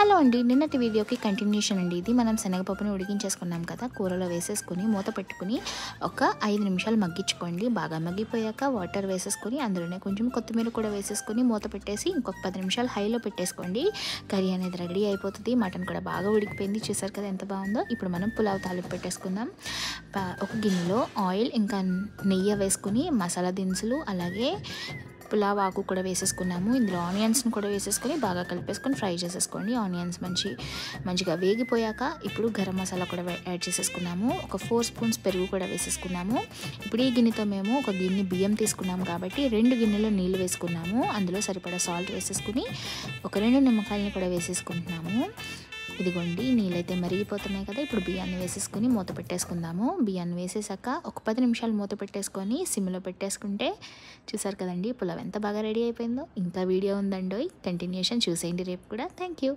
Hello అండి, నిన్నటి వీడియోకి కంటిన్యూషన్ అండి ఇది. మనం శనగపప్పుని ఉడికించేసుకున్నాం కదా, కూరలో వేసేసుకుని మూత పెట్టుకుని ఒక 5 నిమిషాలు మగ్గించుకోండి. బాగా మగ్గిపోయాక వాటర్ వేసేసుకొని అందులోనే కొంచెం కొత్తిమీర కూడా వేసేసుకొని మూత పెట్టేసి ఇంకొక 10 నిమిషాలు హైలో పెట్టేసుకోండి. కర్రీ అనేది రెడీ అయిపోతుంది. మటన్ కూడా బాగా ఉడికిపోయింది. చూసారు కదా ఎంత బాగుందో. ఇప్పుడు మనం పులావ్ తాలింపు పెట్టేసుకుందాం. ఒక గిన్నెలో ఆయిల్ ఇంకా నెయ్యి వేసుకుని మసాలా దినుసులు అలాగే పులావ్ ఆకు కూడా వేసేసుకున్నాము. ఇందులో ఆనియన్స్ని కూడా వేసేసుకొని బాగా కలిపేసుకొని ఫ్రై చేసేసుకోండి. ఆనియన్స్ మంచిగా వేగిపోయాక ఇప్పుడు గరం మసాలా కూడా యాడ్ చేసేసుకున్నాము. ఒక 4 స్పూన్స్ పెరుగు కూడా వేసేసుకున్నాము. ఇప్పుడు ఈ గిన్నెతో మేము ఒక గిన్నె బియ్యం తీసుకున్నాము కాబట్టి 2 గిన్నెలు నీళ్ళు వేసుకున్నాము. అందులో సరిపడా సాల్ట్ వేసేసుకుని ఒక 2 నిమ్మకాయలని కూడా వేసేసుకుంటున్నాము. ఇదిగోండి, నీళ్ళైతే మరిగిపోతున్నాయి కదా. ఇప్పుడు బియ్యాన్ని వేసేసుకుని మూత పెట్టేసుకుందాము. బియ్యాన్ని వేసేసాక ఒక 10 నిమిషాలు మూత పెట్టేసుకొని సిమ్లో పెట్టేసుకుంటే చూసారు కదండి పులావ్ ఎంత బాగా రెడీ అయిపోయిందో. ఇంకా వీడియో ఉందండోయ్, కంటిన్యూషన్ చూసేయండి రేపు కూడా. Thank you.